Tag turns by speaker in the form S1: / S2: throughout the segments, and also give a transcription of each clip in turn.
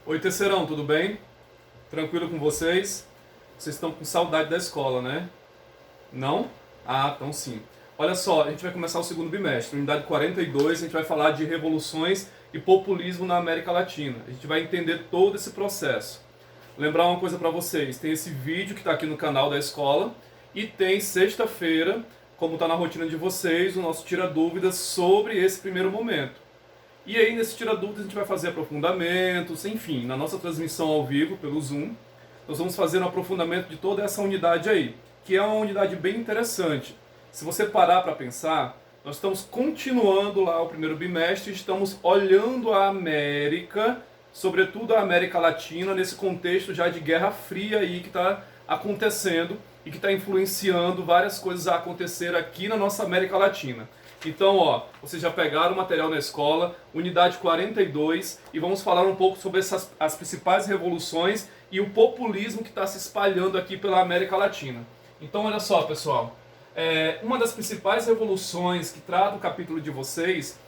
S1: Oi, terceirão, tudo bem? Tranquilo com vocês? Vocês estão com saudade da escola, né? Não? Ah, então sim. Olha só, a gente vai começar o segundo bimestre, unidade 42, a gente vai falar de revoluções e populismo na América Latina. A gente vai entender todo esse processo. Lembrar uma coisa para vocês, tem esse vídeo que está aqui no canal da escola e tem sexta-feira, como está na rotina de vocês, o nosso Tira Dúvidas sobre esse primeiro momento. E aí, nesse Tira Dúvidas, a gente vai fazer aprofundamentos, enfim, na nossa transmissão ao vivo, pelo Zoom, nós vamos fazer um aprofundamento de toda essa unidade aí, que é uma unidade bem interessante. Se você parar para pensar, nós estamos continuando lá o primeiro bimestre, estamos olhando a América, sobretudo a América Latina, nesse contexto já de Guerra Fria aí que está acontecendo e que está influenciando várias coisas a acontecer aqui na nossa América Latina. Então, ó, vocês já pegaram o material na escola, unidade 42, e vamos falar um pouco sobre as principais revoluções e o populismo que está se espalhando aqui pela América Latina. Então, olha só, pessoal, uma das principais revoluções que trata o capítulo de vocês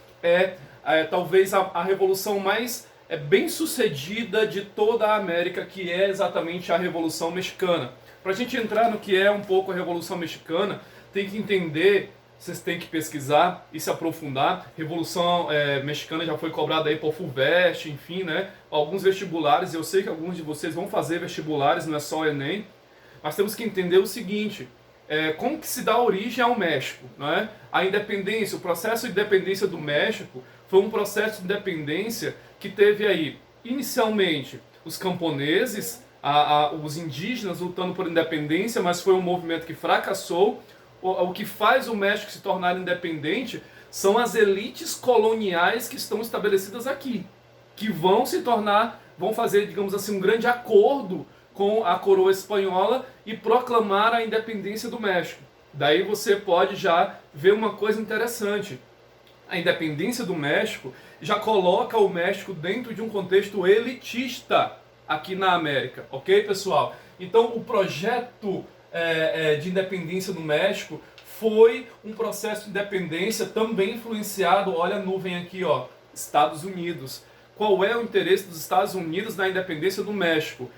S1: talvez a revolução mais bem sucedida de toda a América, que é exatamente a Revolução Mexicana. Para a gente entrar no que é um pouco a Revolução Mexicana, tem que entender. Vocês têm que pesquisar e se aprofundar. Revolução Mexicana já foi cobrada aí por FUVEST, enfim, né? Alguns vestibulares, eu sei que alguns de vocês vão fazer vestibulares, não é só o Enem. Mas temos que entender o seguinte, como que se dá origem ao México, não é? A independência, o processo de independência do México foi um processo de independência que teve aí, inicialmente, os camponeses, os indígenas lutando por independência, mas foi um movimento que fracassou. O que faz o México se tornar independente são as elites coloniais que estão estabelecidas aqui, que vão fazer, digamos assim, um grande acordo com a coroa espanhola e proclamar a independência do México. Daí você pode já ver uma coisa interessante. A independência do México já coloca o México dentro de um contexto elitista aqui na América, ok, pessoal? Então o projeto de independência do México foi um processo de independência também influenciado, olha a nuvem aqui, ó, Estados Unidos. Qual é o interesse dos Estados Unidos na independência do México?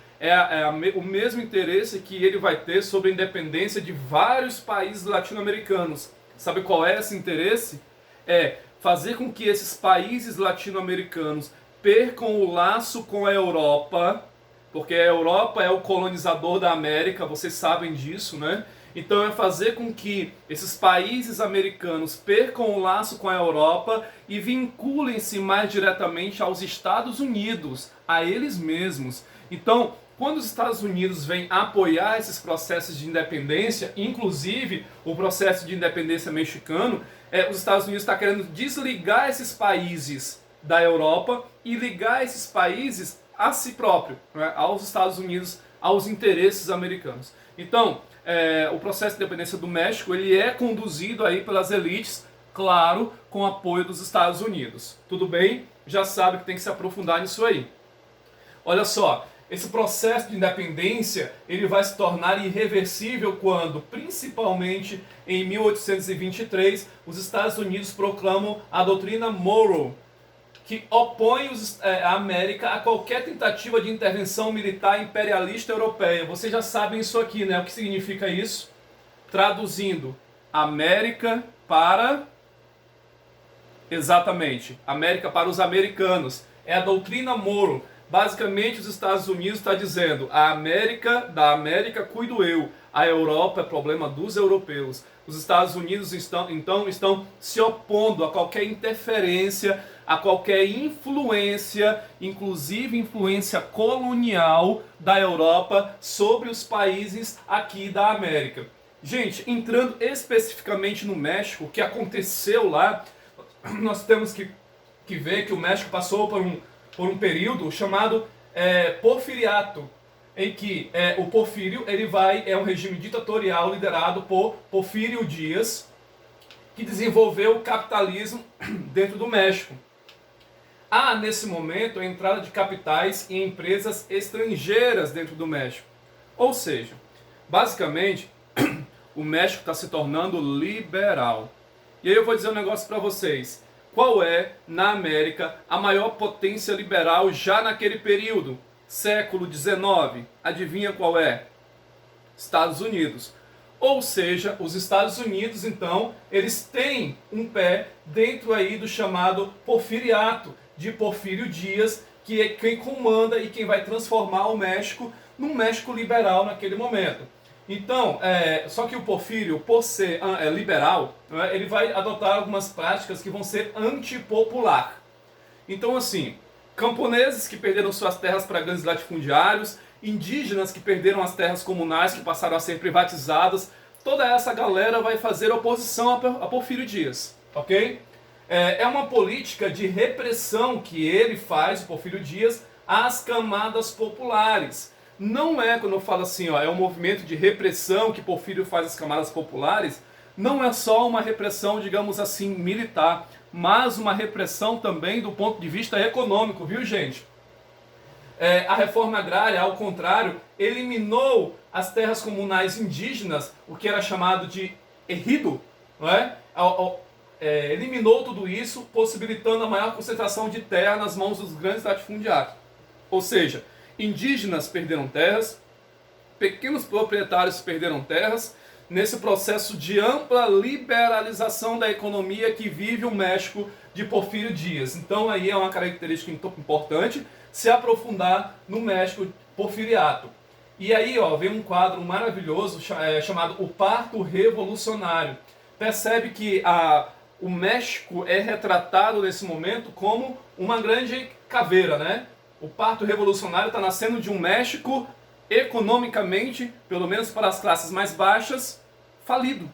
S1: O mesmo interesse que ele vai ter sobre a independência de vários países latino-americanos. Sabe qual é esse interesse? É fazer com que esses países latino-americanos percam o laço com a Europa, porque a Europa é o colonizador da América, vocês sabem disso, né? Então é fazer com que esses países americanos percam o laço com a Europa e vinculem-se mais diretamente aos Estados Unidos, a eles mesmos. Então, quando os Estados Unidos vêm apoiar esses processos de independência, inclusive o processo de independência mexicano, os Estados Unidos estão querendo desligar esses países da Europa e ligar esses países a si próprio, né, aos Estados Unidos, aos interesses americanos. Então, o processo de independência do México ele é conduzido aí pelas elites, claro, com apoio dos Estados Unidos. Tudo bem? Já sabe que tem que se aprofundar nisso aí. Olha só, esse processo de independência ele vai se tornar irreversível quando, principalmente em 1823, os Estados Unidos proclamam a doutrina Monroe, que opõe a América a qualquer tentativa de intervenção militar imperialista europeia. Vocês já sabem isso aqui, né? O que significa isso? Traduzindo, América para... Exatamente, América para os americanos. É a doutrina Monroe. Basicamente, os Estados Unidos está dizendo, da América cuido eu, a Europa é problema dos europeus. Os Estados Unidos estão se opondo a qualquer interferência, a qualquer influência, inclusive influência colonial da Europa sobre os países aqui da América. Gente, entrando especificamente no México, o que aconteceu lá, nós temos que ver que o México passou por um período chamado Porfiriato, em que o Porfírio é um regime ditatorial liderado por Porfírio Dias, que desenvolveu o capitalismo dentro do México. Há, nesse momento, a entrada de capitais e empresas estrangeiras dentro do México. Ou seja, basicamente, o México está se tornando liberal. E aí eu vou dizer um negócio para vocês. qual é, na América, a maior potência liberal já naquele período? Século XIX. Adivinha qual é? Estados Unidos. Ou seja, os Estados Unidos, então, eles têm um pé dentro aí do chamado porfiriato, de Porfírio Dias, que é quem comanda e quem vai transformar o México num México liberal naquele momento. Então, só que o Porfírio, por ser liberal, ele vai adotar algumas práticas que vão ser antipopular. Então, assim, camponeses que perderam suas terras para grandes latifundiários, indígenas que perderam as terras comunais, que passaram a ser privatizadas, toda essa galera vai fazer oposição a Porfírio Dias, ok? É uma política de repressão que ele faz, o Porfírio Dias, às camadas populares. Não é, quando eu falo assim, é um movimento de repressão que Porfírio faz às camadas populares, não é só uma repressão, digamos assim, militar, mas uma repressão também do ponto de vista econômico, viu, gente? A reforma agrária, ao contrário, eliminou as terras comunais indígenas, o que era chamado de ejido, não é? Eliminou tudo isso, possibilitando a maior concentração de terra nas mãos dos grandes latifundiários. Ou seja, indígenas perderam terras, pequenos proprietários perderam terras, nesse processo de ampla liberalização da economia que vive o México de Porfírio Dias. Então aí é uma característica importante se aprofundar no México porfiriato. E aí vem um quadro maravilhoso chamado O Parto Revolucionário. Percebe que o México é retratado nesse momento como uma grande caveira, né? O parto revolucionário está nascendo de um México economicamente, pelo menos para as classes mais baixas, falido,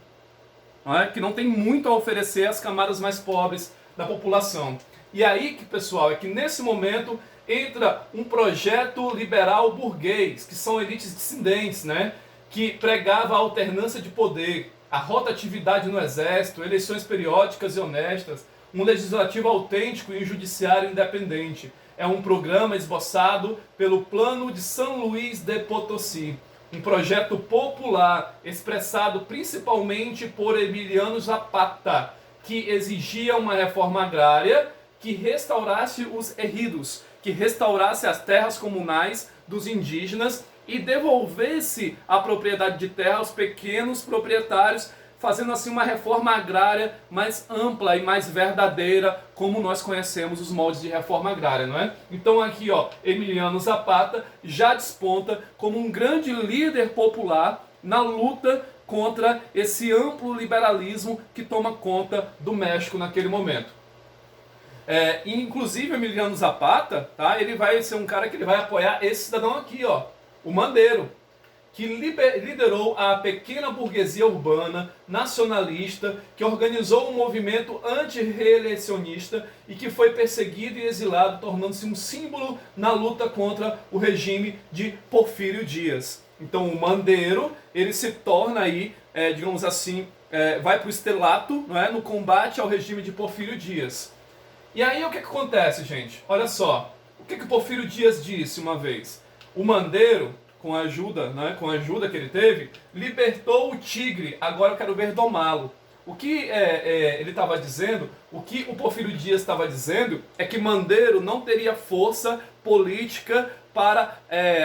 S1: não é? Que não tem muito a oferecer às camadas mais pobres da população. E aí, pessoal, é que nesse momento entra um projeto liberal burguês, que são elites dissidentes, né? Que pregava a alternância de poder, a rotatividade no exército, eleições periódicas e honestas, um legislativo autêntico e um judiciário independente. É um programa esboçado pelo Plano de São Luís de Potosí, um projeto popular expressado principalmente por Emiliano Zapata, que exigia uma reforma agrária que restaurasse os ejidos, que restaurasse as terras comunais dos indígenas e devolvesse a propriedade de terra aos pequenos proprietários, fazendo assim uma reforma agrária mais ampla e mais verdadeira, como nós conhecemos os moldes de reforma agrária, não é? Então aqui, Emiliano Zapata já desponta como um grande líder popular na luta contra esse amplo liberalismo que toma conta do México naquele momento. Inclusive Emiliano Zapata, tá? Ele vai ser um cara que ele vai apoiar esse cidadão aqui, o Mandeiro, que liderou a pequena burguesia urbana, nacionalista, que organizou um movimento anti-reeleicionista e que foi perseguido e exilado, tornando-se um símbolo na luta contra o regime de Porfírio Dias. Então o Mandeiro, ele se torna aí, digamos assim, vai para o estrelato, não é? No combate ao regime de Porfírio Dias. E aí o que acontece, gente? Olha só, o que Porfírio Dias disse uma vez? O Mandeiro, com a ajuda que ele teve, libertou o tigre, agora eu quero ver domá-lo. O que ele estava dizendo, o que o Porfírio Dias estava dizendo, é que Mandeiro não teria força política para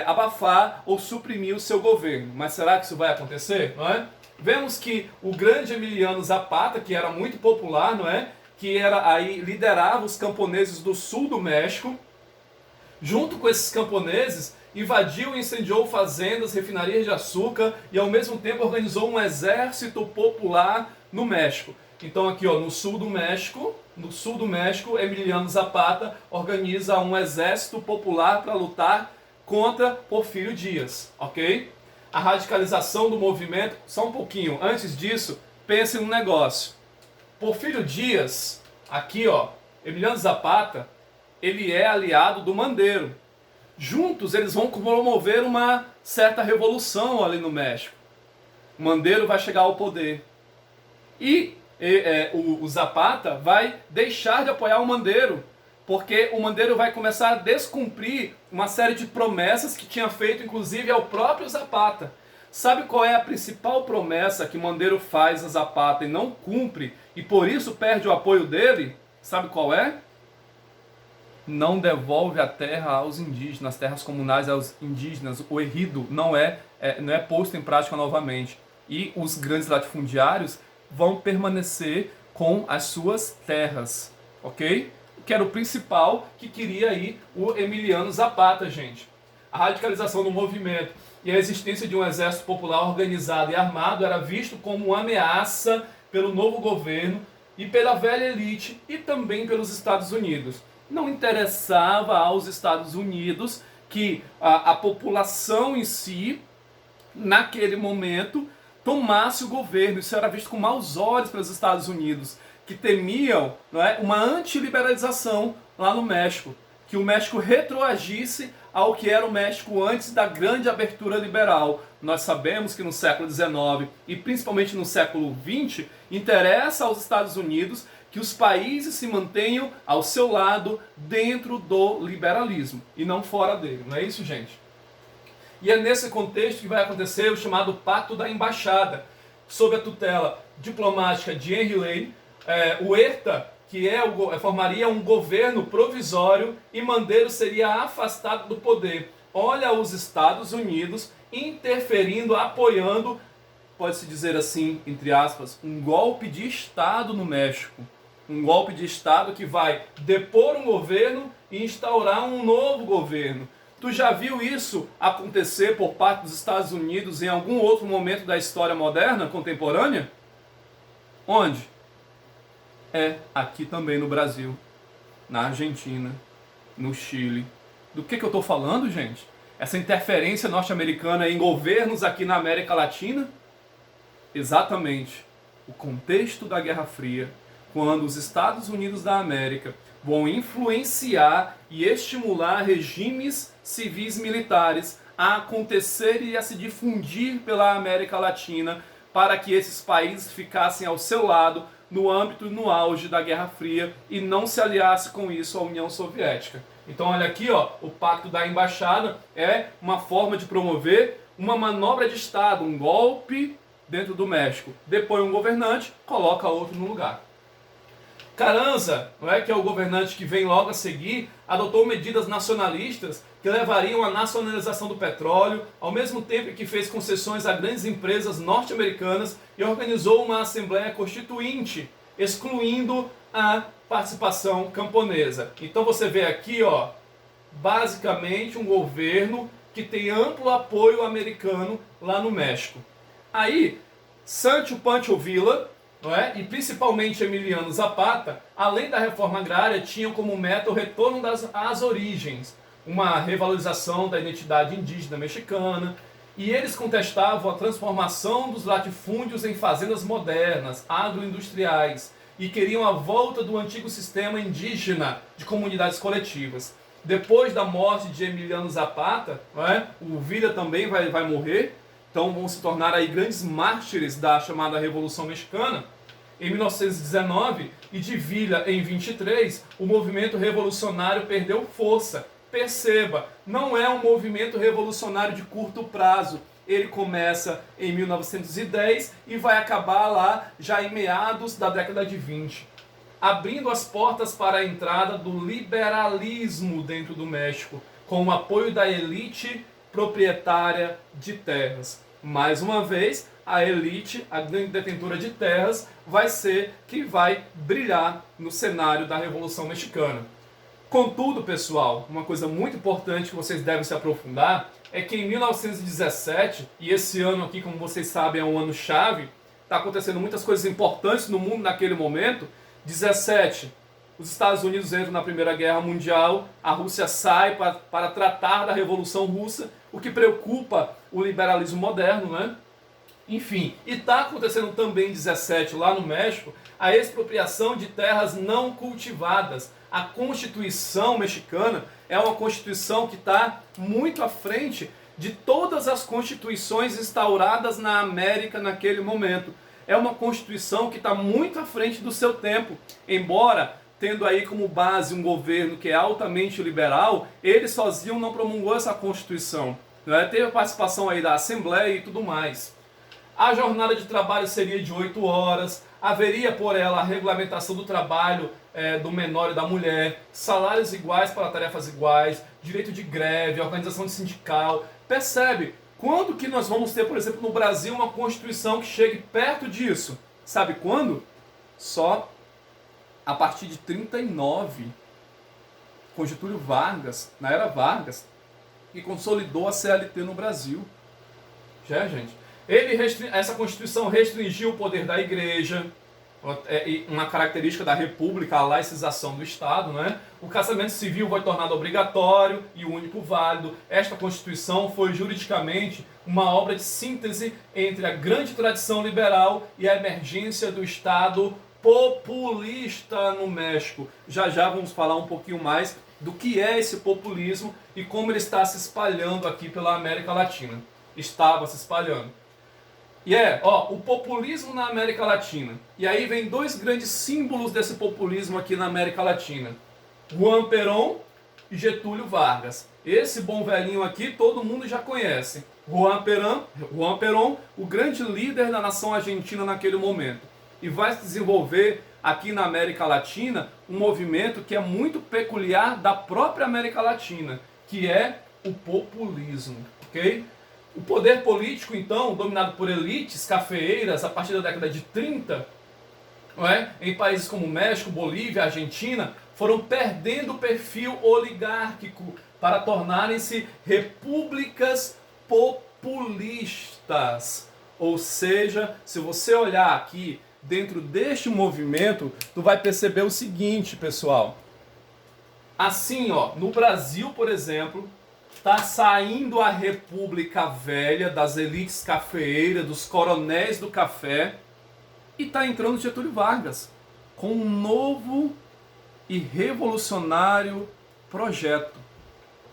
S1: abafar ou suprimir o seu governo. Mas será que isso vai acontecer? Não é? Vemos que o grande Emiliano Zapata, que era muito popular, não é? Que liderava os camponeses do sul do México, junto com esses camponeses, invadiu e incendiou fazendas, refinarias de açúcar e ao mesmo tempo organizou um exército popular no México. Então aqui no sul do México, Emiliano Zapata organiza um exército popular para lutar contra Porfírio Dias, ok? A radicalização do movimento, só um pouquinho, antes disso, pense num negócio. Porfírio Dias, aqui Emiliano Zapata, ele é aliado do Mandeiro. Juntos eles vão promover uma certa revolução ali no México. O Mandeiro vai chegar ao poder. E o Zapata vai deixar de apoiar o Mandeiro, porque o Mandeiro vai começar a descumprir uma série de promessas que tinha feito inclusive ao próprio Zapata. Sabe qual é a principal promessa que Mandeiro faz a Zapata e não cumpre, e por isso perde o apoio dele? Sabe qual é? Não devolve a terra aos indígenas, as terras comunais aos indígenas. O ejido não é posto em prática novamente. E os grandes latifundiários vão permanecer com as suas terras, ok? Que era o principal que queria aí o Emiliano Zapata, gente. A radicalização do movimento e a existência de um exército popular organizado e armado era visto como uma ameaça pelo novo governo e pela velha elite e também pelos Estados Unidos. Não interessava aos Estados Unidos que a população em si, naquele momento, tomasse o governo. Isso era visto com maus olhos pelos Estados Unidos, que temiam, não é, uma antiliberalização lá no México, que o México retroagisse ao que era o México antes da grande abertura liberal. Nós sabemos que no século XIX e principalmente no século XX, interessa aos Estados Unidos que os países se mantenham ao seu lado dentro do liberalismo e não fora dele. Não é isso, gente? E é nesse contexto que vai acontecer o chamado Pacto da Embaixada, sob a tutela diplomática de Henry Lane. O Huerta, que formaria um governo provisório, e Madero seria afastado do poder. Olha os Estados Unidos interferindo, apoiando, pode-se dizer assim, entre aspas, um golpe de Estado no México. Um golpe de Estado que vai depor um governo e instaurar um novo governo. Tu já viu isso acontecer por parte dos Estados Unidos em algum outro momento da história moderna, contemporânea? Onde? Aqui também no Brasil, na Argentina, no Chile. Do que eu estou falando, gente? Essa interferência norte-americana em governos aqui na América Latina? Exatamente. O contexto da Guerra Fria, quando os Estados Unidos da América vão influenciar e estimular regimes civis militares a acontecer e a se difundir pela América Latina, para que esses países ficassem ao seu lado no âmbito e no auge da Guerra Fria e não se aliasse com isso à União Soviética. Então olha aqui, ó, o Pacto da Embaixada é uma forma de promover uma manobra de Estado, um golpe dentro do México. Depõe um governante, coloca outro no lugar. Carranza, que é o governante que vem logo a seguir, adotou medidas nacionalistas que levariam à nacionalização do petróleo, ao mesmo tempo que fez concessões a grandes empresas norte-americanas e organizou uma Assembleia Constituinte, excluindo a participação camponesa. Então você vê aqui, ó, basicamente um governo que tem amplo apoio americano lá no México. Aí, Sancho Pancho Villa, e principalmente Emiliano Zapata, além da reforma agrária, tinham como meta o retorno às origens, uma revalorização da identidade indígena mexicana, e eles contestavam a transformação dos latifúndios em fazendas modernas, agroindustriais, e queriam a volta do antigo sistema indígena de comunidades coletivas. Depois da morte de Emiliano Zapata, o Villa também vai morrer, então vão se tornar aí grandes mártires da chamada Revolução Mexicana. Em 1919 e de Villa em 23, o movimento revolucionário perdeu força. Perceba, não é um movimento revolucionário de curto prazo. Ele começa em 1910 e vai acabar lá já em meados da década de 20, abrindo as portas para a entrada do liberalismo dentro do México, com o apoio da elite proprietária de terras. Mais uma vez, a elite, a grande detentora de terras, vai ser que vai brilhar no cenário da Revolução Mexicana. Contudo, pessoal, uma coisa muito importante que vocês devem se aprofundar é que em 1917, e esse ano aqui, como vocês sabem, é um ano chave, está acontecendo muitas coisas importantes no mundo naquele momento. 17, os Estados Unidos entram na Primeira Guerra Mundial, a Rússia sai para tratar da Revolução Russa, o que preocupa o liberalismo moderno, né? Enfim, e está acontecendo também em 17, lá no México, a expropriação de terras não cultivadas. A Constituição mexicana é uma Constituição que está muito à frente de todas as constituições instauradas na América naquele momento. É uma Constituição que está muito à frente do seu tempo, embora tendo aí como base um governo que é altamente liberal, ele sozinho não promulgou essa Constituição. Teve a participação aí da Assembleia e tudo mais. A jornada de trabalho seria de 8 horas, haveria por ela a regulamentação do trabalho do menor e da mulher, salários iguais para tarefas iguais, direito de greve, organização sindical. Percebe? Quando que nós vamos ter, por exemplo, no Brasil, uma Constituição que chegue perto disso? Sabe quando? Só a partir de 39, com Getúlio Vargas, na era Vargas, que consolidou a CLT no Brasil. Já, gente? Essa Constituição restringiu o poder da igreja, uma característica da República, a laicização do Estado, né? O casamento civil foi tornado obrigatório e o único válido. Esta Constituição foi juridicamente uma obra de síntese entre a grande tradição liberal e a emergência do Estado populista no México. Já já vamos falar um pouquinho mais do que é esse populismo e como ele está se espalhando aqui pela América Latina. Estava se espalhando. E o populismo na América Latina. E aí vem dois grandes símbolos desse populismo aqui na América Latina. Juan Perón e Getúlio Vargas. Esse bom velhinho aqui todo mundo já conhece. Juan Perón, o grande líder da nação argentina naquele momento. E vai se desenvolver aqui na América Latina um movimento que é muito peculiar da própria América Latina, que é o populismo, ok? O poder político, então, dominado por elites cafeeiras a partir da década de 30, não é? Em países como México, Bolívia, Argentina, foram perdendo o perfil oligárquico para tornarem-se repúblicas populistas. Ou seja, se você olhar aqui dentro deste movimento, tu vai perceber o seguinte, pessoal. Assim, no Brasil, por exemplo, está saindo a República Velha das elites cafeeiras, dos coronéis do café, e está entrando Getúlio Vargas com um novo e revolucionário projeto,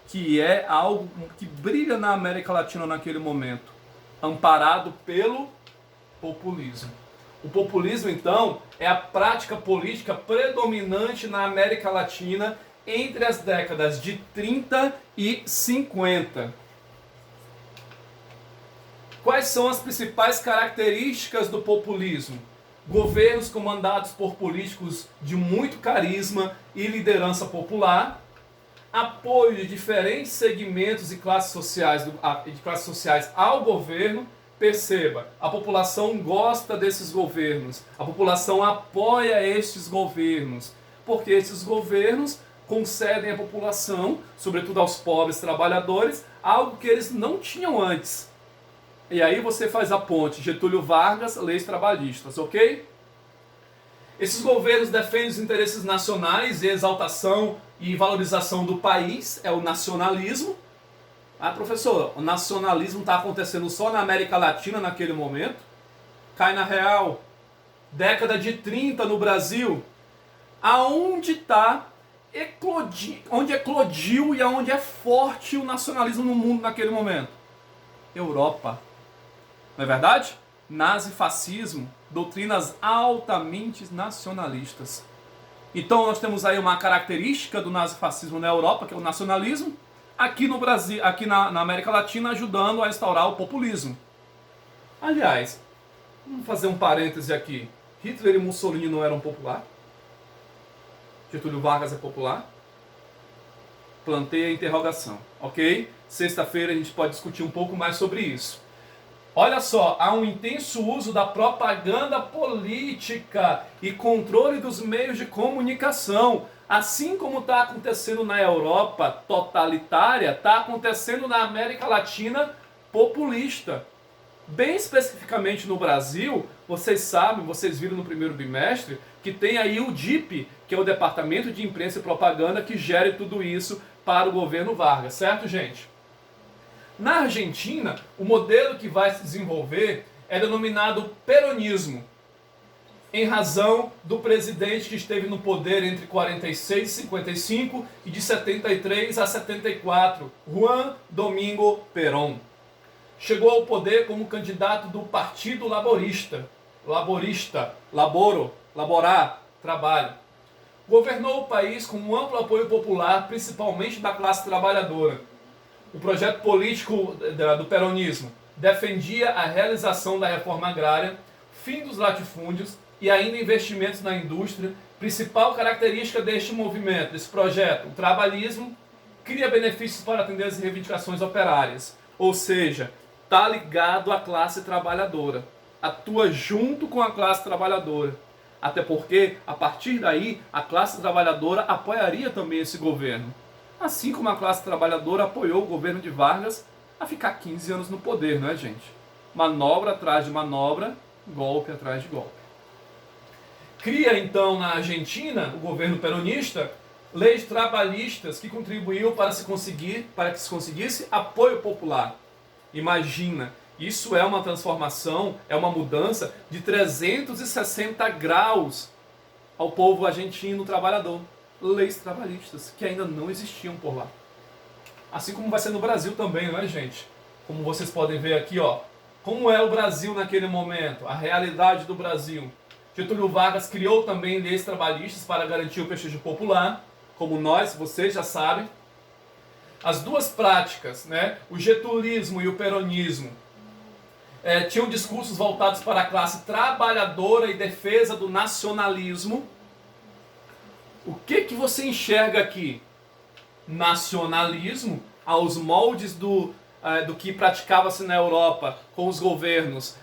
S1: que é algo que brilha na América Latina naquele momento, amparado pelo populismo. O populismo, então, é a prática política predominante na América Latina entre as décadas de 30 e 50. Quais são as principais características do populismo? Governos comandados por políticos de muito carisma e liderança popular, apoio de diferentes segmentos e classes sociais ao governo. Perceba, a população gosta desses governos, a população apoia estes governos, porque esses governos concedem à população, sobretudo aos pobres trabalhadores, algo que eles não tinham antes. E aí você faz a ponte, Getúlio Vargas, leis trabalhistas, ok? Esses governos defendem os interesses nacionais e exaltação e valorização do país, é o nacionalismo. Ah, professor, o nacionalismo está acontecendo só na América Latina naquele momento? Cai na real. Década de 30 no Brasil. Aonde está onde eclodiu e aonde é forte o nacionalismo no mundo naquele momento? Europa. Não é verdade? Nazifascismo, doutrinas altamente nacionalistas. Então nós temos aí uma característica do nazifascismo na Europa, que é o nacionalismo, aqui no Brasil, aqui na América Latina, ajudando a instaurar o populismo. Aliás, vamos fazer um parêntese aqui. Hitler e Mussolini não eram popular? Getúlio Vargas é popular? Plantei a interrogação, ok? Sexta-feira a gente pode discutir um pouco mais sobre isso. Olha só, há um intenso uso da propaganda política e controle dos meios de comunicação. Assim como está acontecendo na Europa totalitária, está acontecendo na América Latina populista. Bem especificamente no Brasil, vocês sabem, vocês viram no primeiro bimestre, que tem aí o DIP, que é o Departamento de Imprensa e Propaganda, que gere tudo isso para o governo Vargas, certo, gente? Na Argentina, o modelo que vai se desenvolver é denominado peronismo, em razão do presidente que esteve no poder entre 46 e 55 e de 73 a 74, Juan Domingo Perón. Chegou ao poder como candidato do Partido Laborista, laboro, laborar, trabalho. Governou o país com um amplo apoio popular, principalmente da classe trabalhadora. O projeto político do peronismo defendia a realização da reforma agrária, fim dos latifúndios e ainda investimentos na indústria, Principal característica deste movimento, desse projeto, o trabalhismo cria benefícios para atender as reivindicações operárias. Ou seja, está ligado à classe trabalhadora. Atua junto com a classe trabalhadora. Até porque, a partir daí, a classe trabalhadora apoiaria também esse governo. Assim como a classe trabalhadora apoiou o governo de Vargas a ficar 15 anos no poder, não é, gente? Manobra atrás de manobra, golpe atrás de golpe. Cria, então, na Argentina, o governo peronista, leis trabalhistas que contribuíam para que se conseguisse apoio popular. Imagina, isso é uma transformação, é uma mudança de 360 graus ao povo argentino trabalhador. Leis trabalhistas que ainda não existiam por lá. Assim como vai ser no Brasil também, não é, gente? Como vocês podem ver aqui, ó, como é o Brasil naquele momento, a realidade do Brasil. Getúlio Vargas criou também leis trabalhistas para garantir o prestígio popular, como vocês já sabem. As duas práticas, né, o getulismo e o peronismo, tinham discursos voltados para a classe trabalhadora e defesa do nacionalismo. O que você enxerga aqui? Nacionalismo aos moldes do que praticava-se na Europa com os governos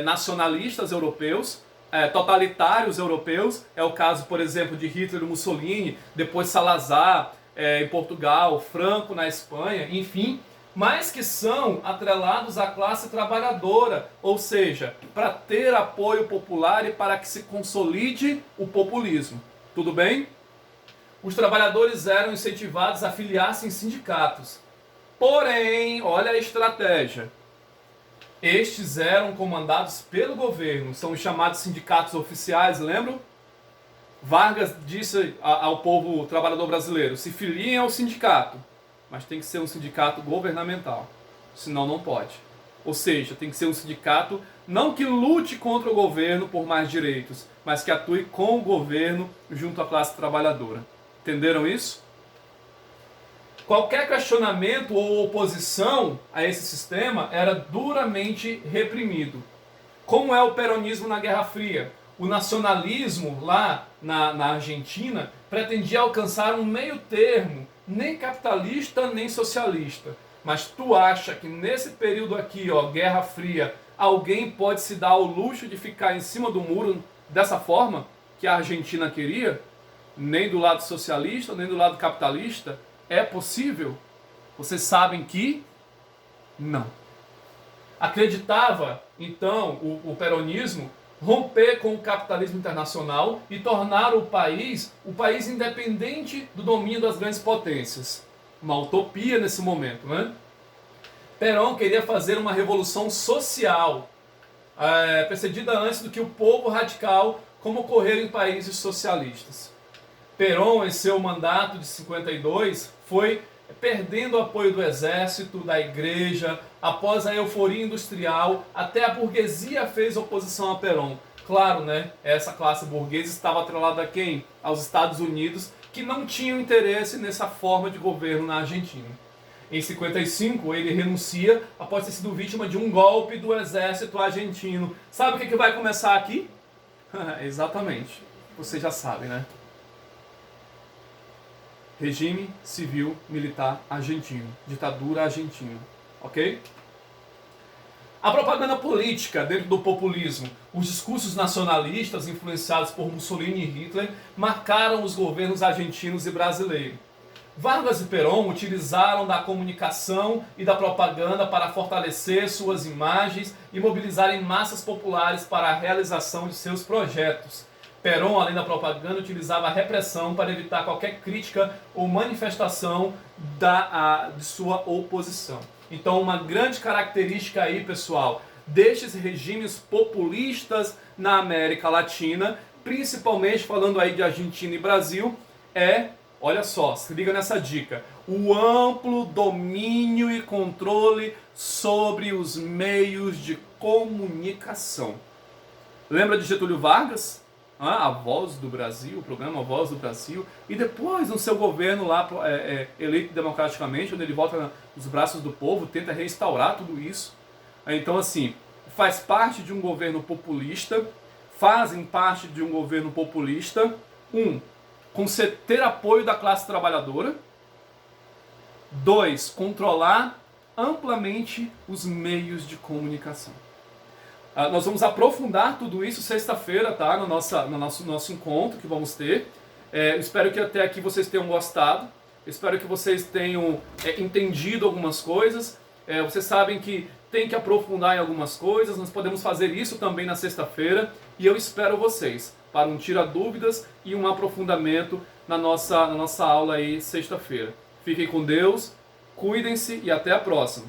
S1: nacionalistas europeus, totalitários europeus. É o caso, por exemplo, de Hitler e Mussolini, depois Salazar em Portugal, Franco na Espanha, enfim, mas que são atrelados à classe trabalhadora, ou seja, para ter apoio popular e para que se consolide o populismo. Tudo bem? Os trabalhadores eram incentivados a filiar-se em sindicatos. Porém, olha a estratégia. Estes eram comandados pelo governo, são os chamados sindicatos oficiais, lembram? Vargas disse ao povo trabalhador brasileiro, se filiem ao sindicato, mas tem que ser um sindicato governamental, senão não pode. Ou seja, tem que ser um sindicato não que lute contra o governo por mais direitos, mas que atue com o governo junto à classe trabalhadora. Entenderam isso? Qualquer questionamento ou oposição a esse sistema era duramente reprimido. Como é o peronismo na Guerra Fria? O nacionalismo lá na Argentina pretendia alcançar um meio termo, nem capitalista nem socialista. Mas tu acha que nesse período aqui, ó, Guerra Fria, alguém pode se dar ao luxo de ficar em cima do muro dessa forma que a Argentina queria? Nem do lado socialista, nem do lado capitalista? É possível? Vocês sabem que não. Acreditava, então, o peronismo romper com o capitalismo internacional e tornar o país independente do domínio das grandes potências. Uma utopia nesse momento, né? Perón queria fazer uma revolução social, precedida antes do que o povo radical, como ocorreu em países socialistas. Perón, em seu mandato de 52, foi perdendo o apoio do exército, da igreja, após a euforia industrial, até a burguesia fez oposição a Perón. Claro, né? Essa classe burguesa estava atrelada a quem? Aos Estados Unidos, que não tinham interesse nessa forma de governo na Argentina. Em 55, ele renuncia após ter sido vítima de um golpe do exército argentino. Sabe o que vai começar aqui? Exatamente. Você já sabe, né? Regime civil militar argentino. Ditadura argentina. Ok? A propaganda política dentro do populismo, os discursos nacionalistas influenciados por Mussolini e Hitler marcaram os governos argentinos e brasileiros. Vargas e Perón utilizaram da comunicação e da propaganda para fortalecer suas imagens e mobilizarem massas populares para a realização de seus projetos. Perón, além da propaganda, utilizava a repressão para evitar qualquer crítica ou manifestação de sua oposição. Então, uma grande característica aí, pessoal, destes regimes populistas na América Latina, principalmente falando aí de Argentina e Brasil, olha só, se liga nessa dica, o amplo domínio e controle sobre os meios de comunicação. Lembra de Getúlio Vargas? A Voz do Brasil, o programa Voz do Brasil, e depois no seu governo lá, eleito democraticamente, onde ele volta nos braços do povo, tenta restaurar tudo isso. Então, assim, faz parte de um governo populista, fazem parte de um governo populista ter apoio da classe trabalhadora. 2, controlar amplamente os meios de comunicação. Nós vamos aprofundar tudo isso sexta-feira, tá? No nosso encontro que vamos ter. Espero que até aqui vocês tenham gostado. Espero que vocês tenham entendido algumas coisas. Vocês sabem que tem que aprofundar em algumas coisas. Nós podemos fazer isso também na sexta-feira. E eu espero vocês para um tira dúvidas e um aprofundamento na nossa aula aí sexta-feira. Fiquem com Deus, cuidem-se e até a próxima.